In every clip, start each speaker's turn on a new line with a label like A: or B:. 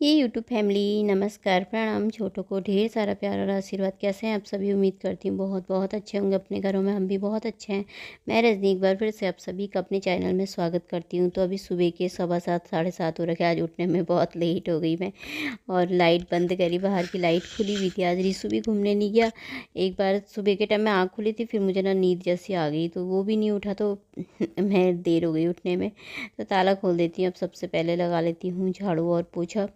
A: ये YouTube family नमस्कार प्रणाम। छोटों को ढेर सारा प्यार और आशीर्वाद। कैसे हैं आप सभी? उम्मीद करती हूँ बहुत बहुत अच्छे होंगे। अपने घरों में हम भी बहुत अच्छे हैं। मैं रजनी एक बार फिर से आप सभी का अपने चैनल में स्वागत करती हूँ। तो अभी सुबह के 7:15 7:30 हो रखे। आज उठने में बहुत लेट हो गई मैं, और लाइट बंद करी। बाहर की लाइट खुली हुई थी। आज रिसु भी घूमने नहीं गया। एक बार सुबह के टाइम में आँख खुली थी, फिर मुझे ना नींद जैसी आ गई तो वो भी नहीं उठा, तो मैं देर हो गई उठने में। तो ताला खोल देती हूँ। अब सबसे पहले लगा लेती हूँ झाड़ू और पोछा,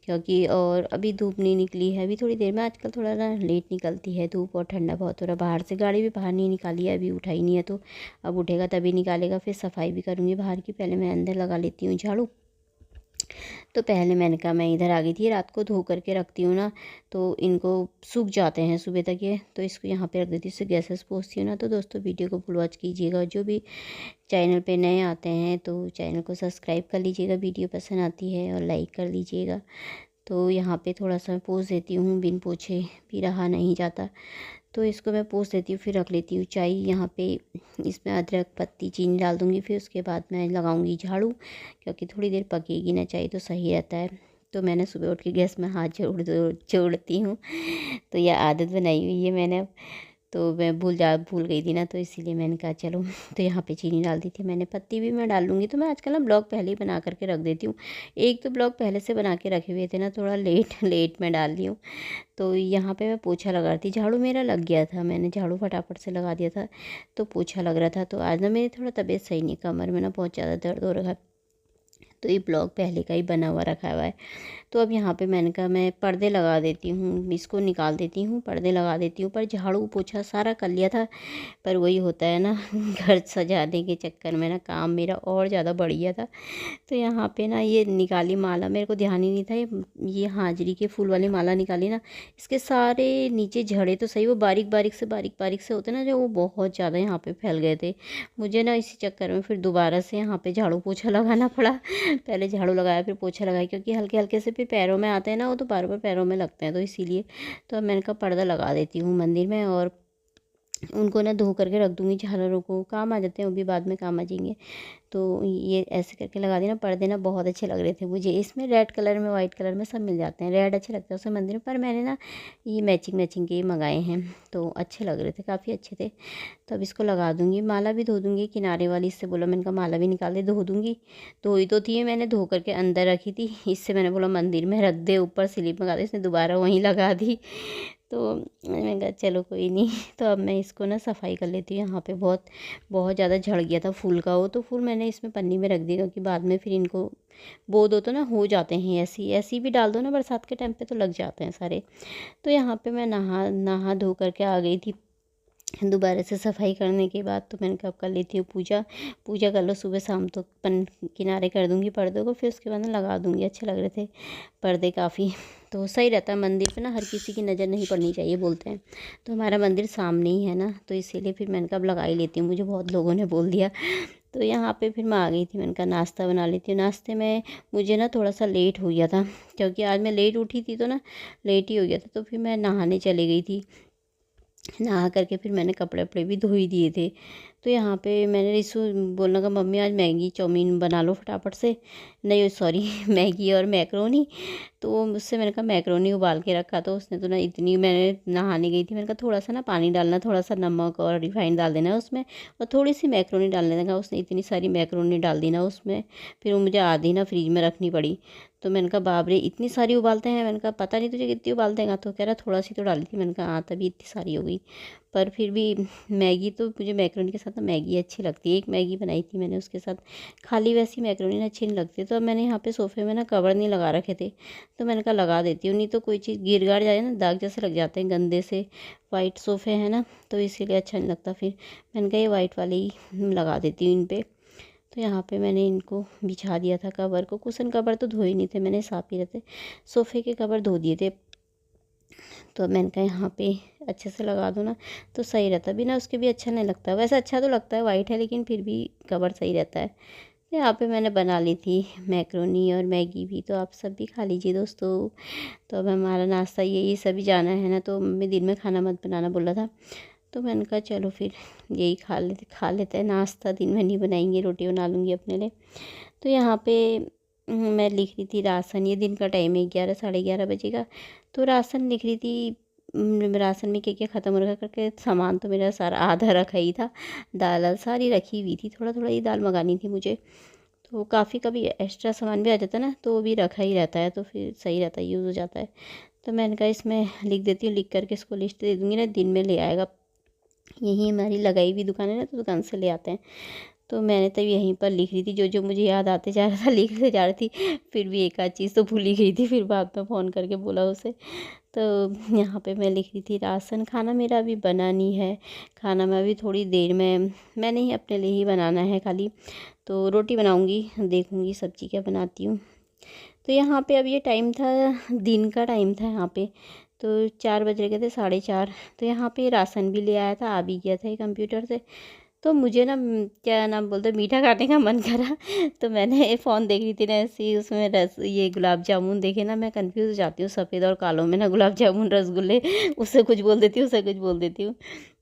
A: क्योंकि और अभी धूप नहीं निकली है। अभी थोड़ी देर में, आजकल थोड़ा ना लेट निकलती है धूप और ठंडा बहुत हो रहा है बाहर से। गाड़ी भी बाहर नहीं निकाली है, अभी उठाई नहीं है, तो अब उठेगा तभी निकालेगा। फिर सफाई भी करूँगी बाहर की। पहले मैं अंदर लगा लेती हूँ झाड़ू। तो पहले मैंने कहा मैं इधर आ गई थी, रात को धो करके रखती हूँ ना, तो इनको सूख जाते हैं सुबह तक ये, तो इसको यहाँ पे रख देती हूँ। इससे गैसेस पोंछती हूँ ना। तो दोस्तों वीडियो को फुल वॉच कीजिएगा। जो भी चैनल पे नए आते हैं तो चैनल को सब्सक्राइब कर लीजिएगा। वीडियो पसंद आती है और लाइक कर लीजिएगा। तो यहाँ पे थोड़ा सा पोंछ देती हूँ, बिन पोछे भी रहा नहीं जाता, तो इसको मैं पोंछ देती हूँ। फिर रख लेती हूँ चाय यहाँ पे। इसमें अदरक, पत्ती, चीनी डाल दूँगी। फिर उसके बाद मैं लगाऊँगी झाड़ू, क्योंकि थोड़ी देर पकेगी ना चाय तो सही रहता है। तो मैंने सुबह उठ के गैस में हाथ जोड़ती हूँ। तो यह आदत बनाई हुई है मैंने अब। तो मैं भूल गई थी ना, तो इसीलिए मैंने कहा चलो। तो यहाँ पे चीनी डाल दी थी मैंने। पत्ती भी मैं डाल लूँगी। तो मैं आजकल ना ब्लॉग पहले ही बना करके रख देती हूँ। एक तो ब्लॉग पहले से बना के रखे हुए थे ना, थोड़ा लेट लेट मैं डाल दी हूँ। तो यहाँ पे मैं पोछा लगा रही थी। झाड़ू मेरा लग गया था, मैंने झाड़ू फटाफट से लगा दिया था, तो पोछा लग रहा था। तो आज ना मेरी थोड़ा तबीयत सही नहीं, कमर में ना बहुत ज़्यादा दर्द हो रहा है, तो ये ब्लॉग पहले का ही बना हुआ रखा हुआ है। तो अब यहाँ पे मैंने कहा मैं पर्दे लगा देती हूँ, इसको निकाल देती हूँ, पर्दे लगा देती हूँ। पर झाड़ू पोछा सारा कर लिया था, पर वही होता है ना घर सजाने के चक्कर में ना काम मेरा और ज़्यादा बढ़ गया था। तो यहाँ पे ना ये निकाली माला, मेरे को ध्यान ही नहीं था। ये हाजिरी के फूल वाली माला निकाली ना, इसके सारे नीचे झड़े तो सही, वो बारीक बारीक से होते ना जो, वो बहुत ज़्यादा यहाँ पे फैल गए थे। मुझे ना इसी चक्कर में फिर दोबारा से यहाँ पे झाड़ू पोछा लगाना पड़ा। पहले झाड़ू लगाया, फिर पोछा लगाया, क्योंकि हल्के हल्के से फिर पैरों में आते हैं ना, वो तो बार बार पैरों में लगते हैं, तो इसीलिए। तो अब मैंने कहा पर्दा लगा देती हूँ मंदिर में, और उनको ना धो करके रख दूँगी। झालरों को काम आ जाते हैं, वो भी बाद में काम आ जाएंगे। तो ये ऐसे करके लगा देना। पर्दे ना बहुत अच्छे लग रहे थे मुझे। इसमें रेड कलर में, वाइट कलर में सब मिल जाते हैं। रेड अच्छे लगते हैं उसमें मंदिर में, पर मैंने ना ये मैचिंग मैचिंग के मंगाए हैं, तो अच्छे लग रहे थे, काफ़ी अच्छे थे। तो अब इसको लगा दूँगी। माला भी धो दूँगी किनारे वाली। इससे बोला, मैंने कहा माला भी निकाल दे, धो दूँगी। धोई तो थी मैंने, धो करके अंदर रखी थी। इससे मैंने बोला मंदिर में रख दे, ऊपर स्लिप लगा दे। इसने दोबारा वहीं लगा दी। तो मैंने कहा चलो कोई नहीं। तो अब मैं इसको ना सफाई कर लेती हूँ। यहाँ पे बहुत बहुत ज़्यादा झड़ गया था फूल का वो, तो फूल मैंने इसमें पन्नी में रख दी, क्योंकि बाद में फिर इनको बो दो तो ना हो जाते हैं। ऐसी ऐसी भी डाल दो ना बरसात के टाइम पे, तो लग जाते हैं सारे। तो यहाँ पे मैं नहा नहा धो करके आ गई थी दोबारा से सफाई करने के बाद। तो मैंने कहा कर लेती हूँ पूजा। पूजा कर लो सुबह शाम, तो किनारे कर दूँगी पर्दों को, फिर उसके बाद ना लगा दूँगी। अच्छे लग रहे थे पर्दे काफ़ी, तो सही रहता है। मंदिर पे ना हर किसी की नज़र नहीं पड़नी चाहिए बोलते हैं, तो हमारा मंदिर सामने ही है ना, तो इसीलिए फिर मैंने कहा अब लगा ही लेती हूँ। मुझे बहुत लोगों ने बोल दिया। तो यहाँ पे फिर मैं आ गई थी। मैंने कहा नाश्ता बना लेती हूँ। नाश्ते में मुझे ना थोड़ा सा लेट हो गया था, क्योंकि आज मैं लेट उठी थी, तो ना लेट ही हो गया था। तो फिर मैं नहाने चली गई थी। नहा करके फिर मैंने कपड़े वपड़े भी धो ही दिए थे। तो यहाँ पे मैंने रिसु बोलने लगा, मम्मी आज मैगी चाउमीन बना लो फटाफट से। नहीं सॉरी मैगी और मैक्रोनी। तो मुझसे मैंने कहा मैक्रोनी उबाल के रखा, तो उसने तो ना इतनी, मैंने नहाने गई थी, मैंने कहा थोड़ा सा ना पानी डालना, थोड़ा सा नमक और रिफाइंड डाल देना उसमें, और थोड़ी सी मैक्रोनी डालने का। उसने इतनी सारी मैक्रोनी डाल दी ना उसमें, फिर वो मुझे आधी ना फ्रिज में रखनी पड़ी। तो मैंने कहा बाप रे इतनी सारी उबालते हैं। मैंने कहा पता नहीं तुझे कितनी उबालते हैं, तो कह रहा थोड़ा सी तो डाली थी। मैंने कहा हाँ तभी इतनी सारी हो गई। पर फिर भी मैगी तो मुझे मैक्रोनी के साथ ना मैगी अच्छी लगती है। एक मैगी बनाई थी मैंने उसके साथ, खाली वैसी मैक्रोनी अच्छी नहीं लगती। तो अब मैंने यहाँ पे सोफ़े में ना कवर नहीं लगा रखे थे, तो मैंने कहा लगा देती हूँ, नहीं तो कोई चीज़ गिर गाड़ जाए ना, दाग जैसे लग जाते हैं गंदे से। वाइट सोफ़े हैं ना, तो इसीलिए अच्छा नहीं लगता। फिर मैंने कहा ये वाइट वाले ही लगा देती हूँ इन पर। तो यहाँ पे मैंने इनको बिछा दिया था कवर को। कुशन कवर तो धोए नहीं थे मैंने, साफ़ ही रहते। सोफ़े के कवर धो दिए थे। तो मैंने कहा यहाँ पे अच्छे से लगा दो ना, तो सही रहता। बिना उसके भी अच्छा नहीं लगता। वैसे अच्छा तो लगता है, वाइट है, लेकिन फिर भी कवर सही रहता है। तो यहाँ पे मैंने बना ली थी मैक्रोनी और मैगी भी, तो आप सब भी खा लीजिए दोस्तों। तो अब हमारा नाश्ता यही, सभी जाना है ना, तो मम्मी दिन में खाना मत बनाना बोला था। तो मैंने कहा चलो फिर यही खा लेते हैं नाश्ता, दिन में नहीं बनाएंगे, रोटी बना लूँगी अपने लिए। तो यहाँ पे मैं लिख रही थी राशन, ये दिन का टाइम है 11 साढ़े 11 बजे का। तो राशन लिख रही थी, राशन में क्या क्या ख़त्म हो रखा करके, सामान तो मेरा सारा आधा रखा ही था, दाल सारी रखी हुई थी, थोड़ा थोड़ा ही दाल मंगानी थी मुझे। तो काफ़ी कभी एक्स्ट्रा सामान भी आ जाता है ना, तो वो भी रखा ही रहता है, तो फिर सही रहता है, यूज़ हो जाता है। तो मैंने कहा इसमें लिख देती हूँ, लिख करके इसको लिस्ट दे दूँगी ना, दिन में ले आएगा। यहीं हमारी लगाई हुई दुकान है ना, तो दुकान से ले आते हैं। तो मैंने तब यहीं पर लिख रही थी, जो जो मुझे याद आते जा रहा था लिखते जा रही थी। फिर भी एक आध चीज़ तो भूल ही गई थी, फिर बाद में फ़ोन करके बोला उसे। तो यहाँ पे मैं लिख रही थी राशन, खाना मेरा अभी बना नहीं है, खाना मैं अभी थोड़ी देर में, मैंने ही अपने लिए ही बनाना है खाली। तो रोटी बनाऊँगी, देखूँगी सब्ज़ी क्या बनाती हूँ। तो यहाँ पे अब ये टाइम था, दिन का टाइम था यहाँ पे। तो 4 बज रहे थे, 4:30। तो यहाँ पे राशन भी ले आया था, आ भी गया था ये कंप्यूटर से। तो मुझे ना क्या नाम बोलते हैं, मीठा खाने का मन करा। तो मैंने फ़ोन देख रही थी ना ऐसे ही, उसमें ये गुलाब जामुन देखे ना, मैं कंफ्यूज हो जाती हूँ सफ़ेद और कालों में ना, गुलाब जामुन रसगुल्ले, उससे कुछ बोल देती हूँ, उससे कुछ बोल देती हूँ।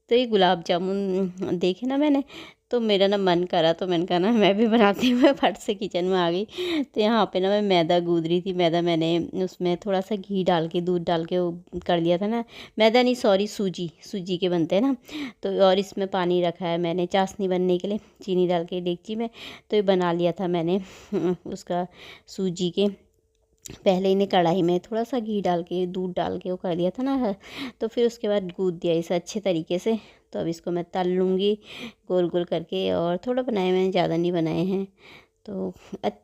A: तो ये गुलाब जामुन देखे ना मैंने, तो मेरा ना मन करा, तो मैंने कहा ना मैं भी बनाती हूँ। मैं फट से किचन में आ गई। तो यहाँ पे ना मैं मैदा गूँथ रही थी, मैदा मैंने उसमें थोड़ा सा घी डाल के, दूध डाल के वो कर लिया था ना, मैदा नहीं सॉरी, सूजी के बनते हैं ना। तो और इसमें पानी रखा है मैंने चाशनी बनने के लिए, चीनी डाल के डेगची में। तो ये बना लिया था मैंने उसका सूजी के, पहले इन्हें कढ़ाई में थोड़ा सा घी डाल के, दूध डाल के वो कर लिया था ना। तो फिर उसके बाद गूँथ दिया इसे अच्छे तरीके से। तो अब इसको मैं तल लूँगी गोल गोल करके। और थोड़ा बनाए मैंने, ज़्यादा नहीं बनाए हैं। तो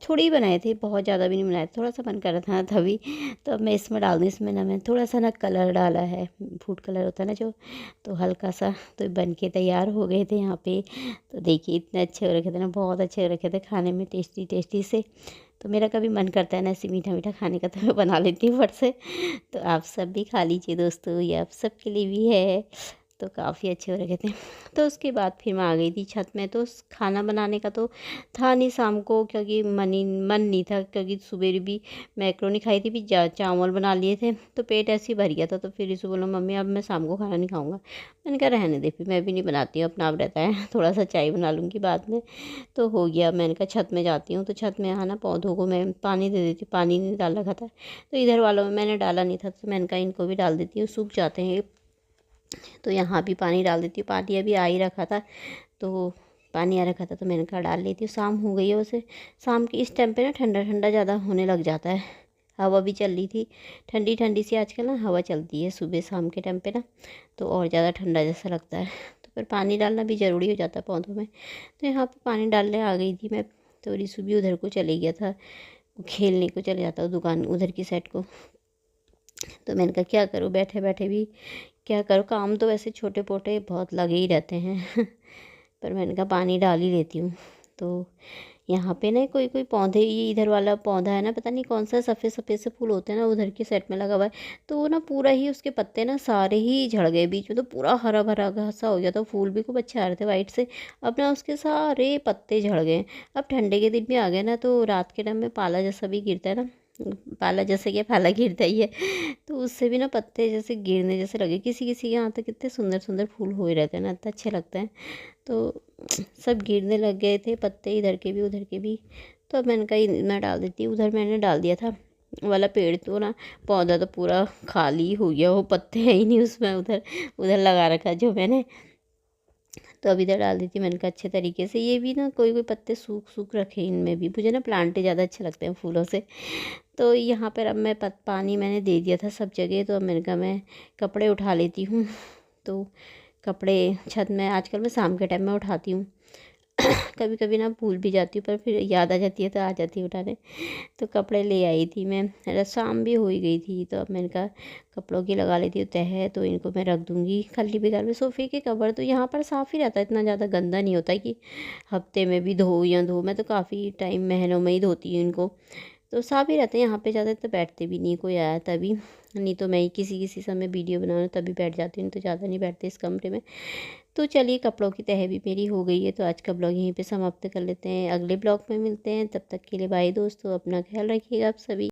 A: थोड़े ही बनाए थे, बहुत ज़्यादा भी नहीं बनाए, थोड़ा सा मन कर रहा था ना तभी। तो अब मैं इसमें डाल दूँ, इसमें ना मैं थोड़ा सा ना कलर डाला है, फूड कलर होता है ना जो, तो हल्का सा। तो बन के तैयार हो गए थे यहाँ पे। तो देखिए इतने अच्छे हो रखे थे ना, बहुत अच्छे हो रखे थे, खाने में टेस्टी टेस्टी से। तो मेरा कभी मन करता है ना ऐसे मीठा मीठा खाने का, तो मैं बना लेती हूँ फट से। तो आप सब भी खा लीजिए दोस्तों, ये आप सब के लिए भी है। तो काफ़ी अच्छे हो रखे थे। तो उसके बाद फिर मैं आ गई थी छत में। तो खाना बनाने का तो था नहीं शाम को, क्योंकि मन नहीं था, क्योंकि सुबह भी मैक्रोनी खाई थी, फिर चावल बना लिए थे, तो पेट ऐसे ही भर गया था। तो फिर इसे बोला मम्मी अब मैं शाम को खाना नहीं खाऊंगा। मैंने कहा रहने दे, फिर मैं भी नहीं बनाती हूँ, अपना आप रहता है। थोड़ा सा चाय बना लूँगी बाद में। तो हो गया, मैंने कहा छत में जाती हूँ। तो छत में यहाँ ना पौधों को मैं पानी दे देती हूँ, पानी नहीं डाल रखा था। तो इधर वालों में मैंने डाला नहीं था, तो मैंने कहा इनको भी डाल देती हूँ, सूख जाते हैं। तो यहाँ भी पानी डाल देती हूँ, पानी अभी आ ही रखा था। तो पानी आ रखा था, तो मैंने कहा डाल लेती हूँ। शाम हो गई है वैसे, शाम के इस टाइम पे ना ठंडा ठंडा ज़्यादा होने लग जाता है। हवा भी चल रही थी, ठंडी ठंडी सी आजकल ना हवा चलती है सुबह शाम के टाइम पे ना, तो और ज़्यादा ठंडा जैसा लगता है। तो फिर पानी डालना भी ज़रूरी हो जाता है पौधों में। तो यहाँ पर पानी डालने आ गई थी मैं। तो रिशु भी उधर को चले गया था, खेलने को चले जाता दुकान उधर की साइड को। तो मैंने कहा क्या करूँ, बैठे बैठे भी क्या करूँ, काम तो वैसे छोटे मोटे बहुत लगे ही रहते हैं। पर मैंने कहा पानी डाल ही लेती हूँ। तो यहाँ पे ना कोई कोई पौधे, ये इधर वाला पौधा है ना, पता नहीं कौन सा सफ़ेद सफ़ेद से फूल होते हैं ना, उधर के सेट में लगा हुआ है। तो वो ना पूरा ही उसके पत्ते ना सारे ही झड़ गए बीच में, तो पूरा हरा भरा घासा हो गया था। फूल भी खूब अच्छे आ रहे थे वाइट से, अब ना उसके सारे पत्ते झड़ गए। अब ठंडे के दिन भी आ गए ना, तो रात के टाइम में पाला जैसा भी गिरता है ना, पाला जैसे क्या, पाला गिरता ही है। तो उससे भी ना पत्ते जैसे गिरने जैसे लगे। किसी किसी के यहाँ तो कितने सुंदर सुंदर फूल हुए रहते हैं ना, इतना अच्छे लगते हैं। तो सब गिरने लग गए थे पत्ते, इधर के भी उधर के भी। तो अब मैंने कहा मैं डाल देती हूँ, उधर मैंने डाल दिया था वाला पेड़। तो ना पौधा तो पूरा खाली हो गया, वो पत्ते हैं ही नहीं उसमें, उधर उधर लगा रखा जो मैंने। तो अब इधर डाल दी थी, मैंने कहा अच्छे तरीके से। ये भी ना कोई कोई पत्ते सूख सूख रखे इनमें भी, मुझे ना प्लांटे ज़्यादा अच्छे लगते हैं फूलों से। तो यहाँ पर अब मैं पानी मैंने दे दिया था सब जगह। तो अब मैंने कहा मैं कपड़े उठा लेती हूँ। तो कपड़े छत में आजकल मैं शाम के टाइम में उठाती हूँ। कभी कभी ना भूल भी जाती हूँ, पर फिर याद आ जाती है तो आ जाती है उठाने। तो कपड़े ले आई थी मैं, शाम भी हो ही गई थी। तो अब मैंने कहा कपड़ों की लगा लेती हूँ तह, तो इनको मैं रख दूँगी खली बिगाड़ में। सोफ़े के कवर तो यहाँ पर साफ़ ही रहता है, इतना ज़्यादा गंदा नहीं होता है कि हफ्ते में भी धो या धो। मैं तो काफ़ी टाइम महीनों में ही धोती हूँ इनको। तो साफ ही रहते हैं यहाँ पे, ज़्यादा तो बैठते भी नहीं, कोई आया तभी, नहीं तो मैं ही किसी किसी समय वीडियो बनाऊँ तभी बैठ जाती हूँ, तो ज़्यादा नहीं बैठते इस कमरे में। तो चलिए कपड़ों की तह भी मेरी हो गई है। तो आज का ब्लॉग यहीं पे समाप्त कर लेते हैं, अगले ब्लॉग में मिलते हैं। तब तक के लिए बाय दोस्तों, अपना ख्याल रखिएगा आप सभी।